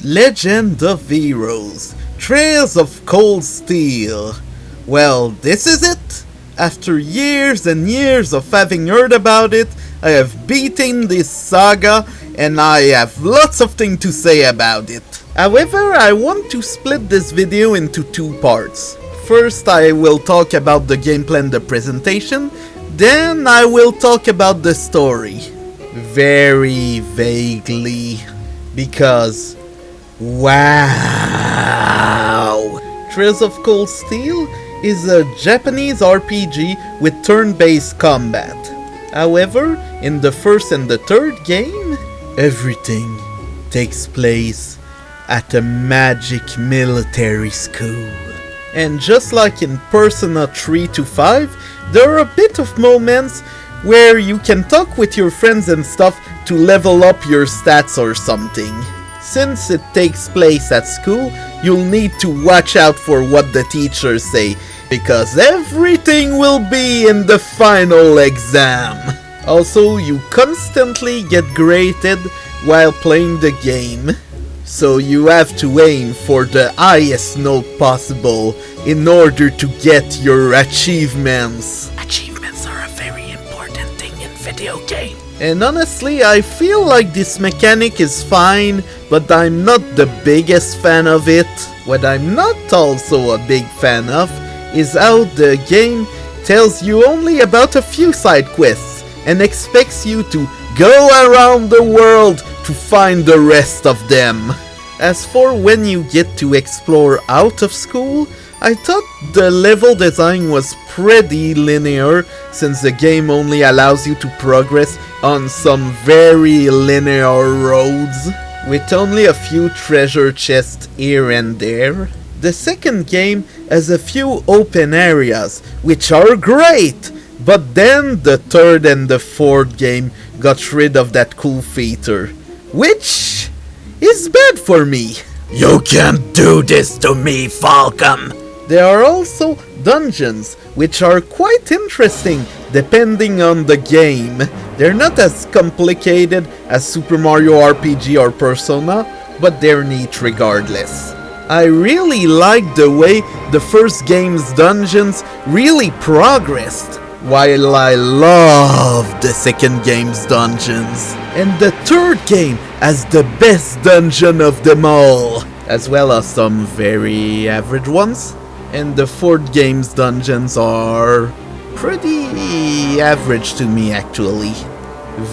Legend of Heroes, Trails of Cold Steel. Well, this is it. After years and years of having heard about it, I have beaten this saga and I have lots of things to say about it. However, I want to split this video into two parts. First, I will talk about the gameplay and the presentation, then I will talk about the story. Very vaguely, because wow! Trails of Cold Steel is a Japanese RPG with turn-based combat. However, in the first and the third game, everything takes place at a magic military school. And just like in Persona 3 to 5, there are a bit of moments where you can talk with your friends and stuff to level up your stats or something. Since it takes place at school, you'll need to watch out for what the teachers say, because everything will be in the final exam. Also, you constantly get graded while playing the game, so you have to aim for the highest note possible in order to get your achievements. Achievements are a very important thing in video games. And honestly, I feel like this mechanic is fine, but I'm not the biggest fan of it. What I'm not also a big fan of is how the game tells you only about a few side quests and expects you to go around the world to find the rest of them. As for when you get to explore out of school, I thought the level design was pretty linear, since the game only allows you to progress on some very linear roads, with only a few treasure chests here and there. The second game has a few open areas, which are great, but then the third and the fourth game got rid of that cool feature, which is bad for me. You can't do this to me, Falcon! There are also dungeons, which are quite interesting depending on the game. They're not as complicated as Super Mario RPG or Persona, but they're neat regardless. I really like the way the first game's dungeons really progressed, while I love the second game's dungeons. And the third game has the best dungeon of them all, as well as some very average ones. And the fourth game's dungeons are pretty average to me, actually.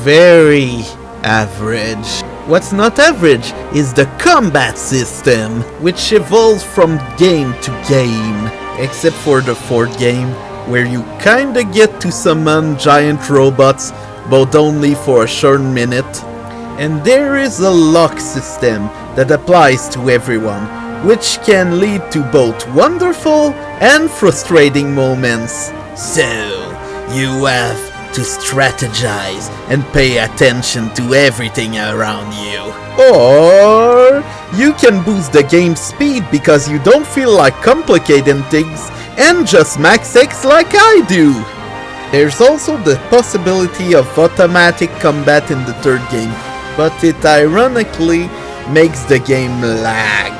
Very average. What's not average is the combat system, which evolves from game to game, except for the fourth game, where you kinda get to summon giant robots, but only for a short minute. And there is a lock system that applies to everyone, which can lead to both wonderful and frustrating moments. So, you have to strategize and pay attention to everything around you. Or you can boost the game's speed because you don't feel like complicating things and just max X like I do. There's also the possibility of automatic combat in the third game, but it ironically makes the game lag.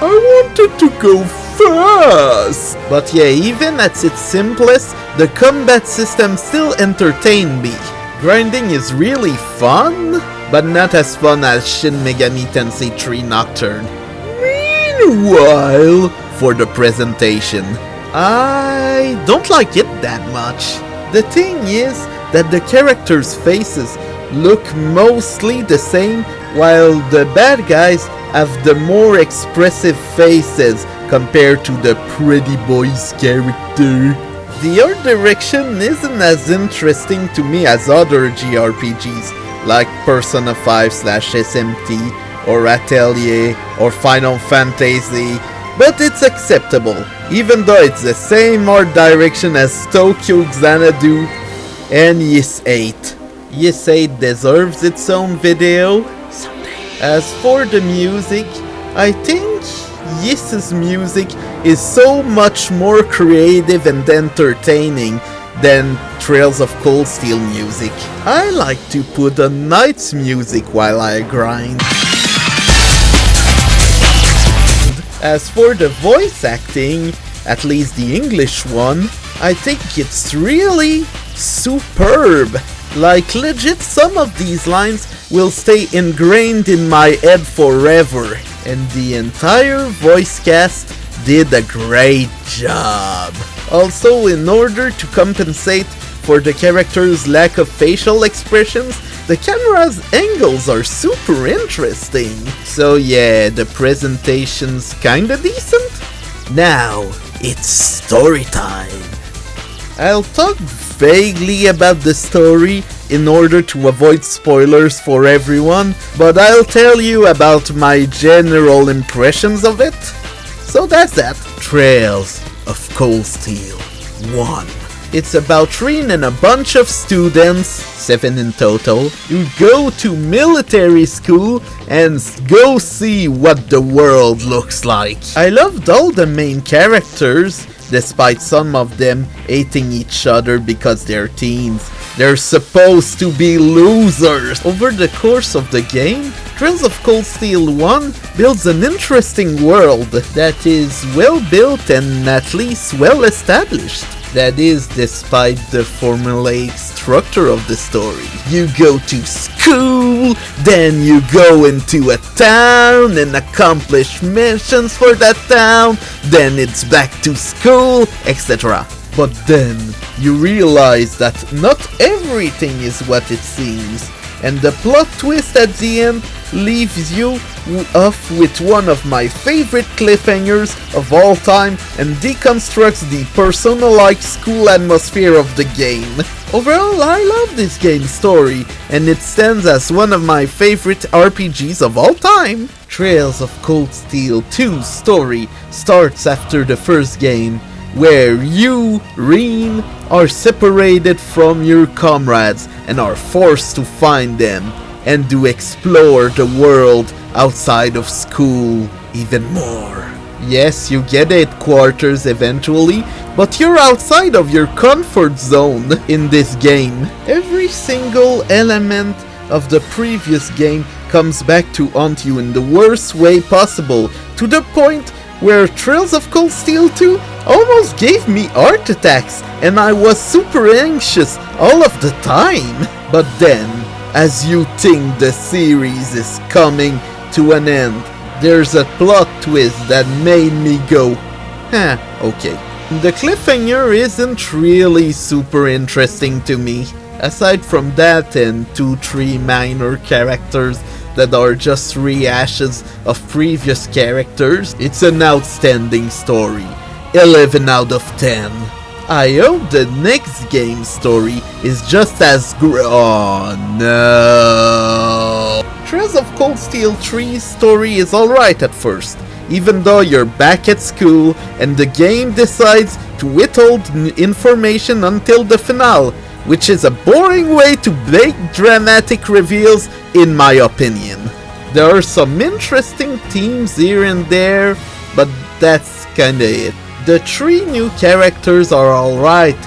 I wanted to go fast! But yeah, even at its simplest, the combat system still entertained me. Grinding is really fun, but not as fun as Shin Megami Tensei 3 Nocturne. Meanwhile, for the presentation, I don't like it that much. The thing is that the characters' faces look mostly the same, while the bad guys have the more expressive faces compared to the pretty boy's character. The art direction isn't as interesting to me as other JRPGs like Persona 5/SMT or Atelier or Final Fantasy, but it's acceptable, even though it's the same art direction as Tokyo Xanadu and Ys 8. Ys 8 deserves its own video. As for the music, I think Ys's music is so much more creative and entertaining than Trails of Cold Steel music. I like to put on Knight's music while I grind. As for the voice acting, at least the English one, I think it's really superb. Like legit, some of these lines will stay ingrained in my head forever. And the entire voice cast did a great job. Also, in order to compensate for the character's lack of facial expressions, the camera's angles are super interesting. So yeah, the presentation's kinda decent. Now, it's story time. I'll talk vaguely about the story in order to avoid spoilers for everyone, but I'll tell you about my general impressions of it. So that's that. Trails of Cold Steel 1. It's about Rin and a bunch of students, 7 in total, who go to military school and go see what the world looks like. I loved all the main characters, despite some of them hating each other because they're teens. They're supposed to be losers. Over the course of the game, Trails of Cold Steel 1 builds an interesting world that is well built and at least well established. That is, despite the formulaic structure of the story. You go to school, then you go into a town and accomplish missions for that town, then it's back to school, etc. But then you realize that not everything is what it seems, and the plot twist at the end leaves you off with one of my favorite cliffhangers of all time and deconstructs the Persona-like school atmosphere of the game. Overall, I love this game's story, and it stands as one of my favorite RPGs of all time. Trails of Cold Steel 2's story starts after the first game, where you, Rin, are separated from your comrades and are forced to find them and to explore the world outside of school even more. Yes, you get headquarters eventually, but you're outside of your comfort zone in this game. Every single element of the previous game comes back to haunt you in the worst way possible, to the point where Trails of Cold Steel 2 almost gave me heart attacks and I was super anxious all of the time. But then, as you think the series is coming to an end, there's a plot twist that made me go, okay. The cliffhanger isn't really super interesting to me. Aside from that and 2-3 minor characters that are just rehashes of previous characters, it's an outstanding story. 11 out of 10. I hope the next game's story is just as oh no. Trails of Cold Steel 3's story is alright at first, even though you're back at school and the game decides to withhold information until the finale, which is a boring way to make dramatic reveals in my opinion. There are some interesting themes here and there, but that's kinda it. The 3 new characters are alright,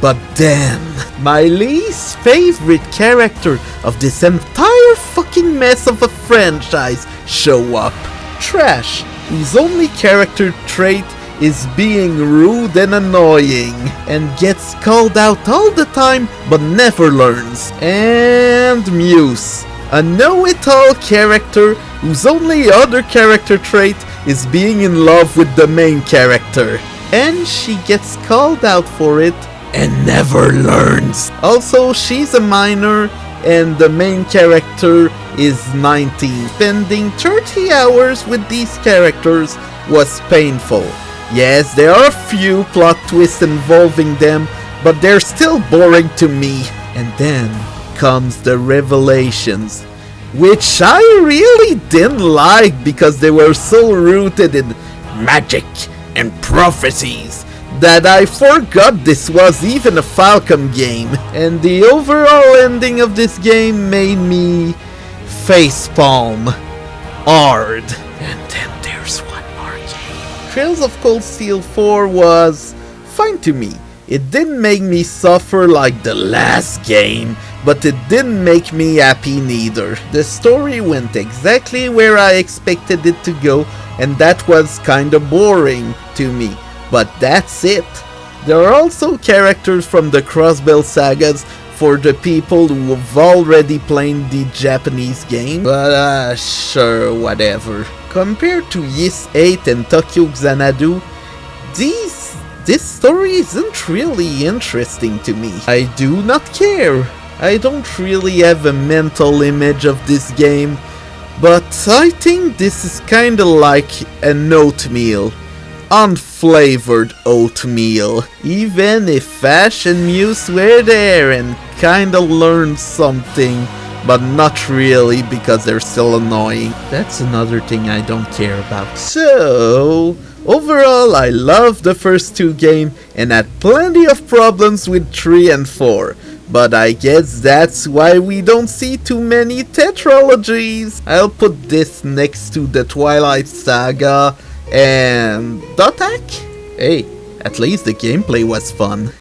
but then my least favorite character of this entire fucking mess of a franchise show up. Trash, whose only character trait is being rude and annoying, and gets called out all the time but never learns. And Muse, a know-it-all character whose only other character trait is being in love with the main character, and she gets called out for it and never learns. Also, she's a minor and the main character is 19. Spending 30 hours with these characters was painful. Yes, there are a few plot twists involving them, but they're still boring to me. And then comes the revelations, which I really didn't like because they were so rooted in magic and prophecies that I forgot this was even a Falcom game. And the overall ending of this game made me facepalm hard. And then there's one more game. Trails of Cold Steel 4 was fine to me. It didn't make me suffer like the last game but it didn't make me happy neither. The story went exactly where I expected it to go, and that was kinda boring to me. But that's it. There are also characters from the Crossbell sagas for the people who have already played the Japanese game, but sure, whatever. Compared to Ys 8 and Tokyo Xanadu, this story isn't really interesting to me. I do not care. I don't really have a mental image of this game, but I think this is kinda like an oatmeal. Unflavored oatmeal. Even if Ash and Muse were there and kinda learned something, but not really because they're still annoying. That's another thing I don't care about. So, overall I loved the first two games and had plenty of problems with 3 and 4. But I guess that's why we don't see too many tetralogies. I'll put this next to the Twilight Saga and Dotak? Hey, at least the gameplay was fun.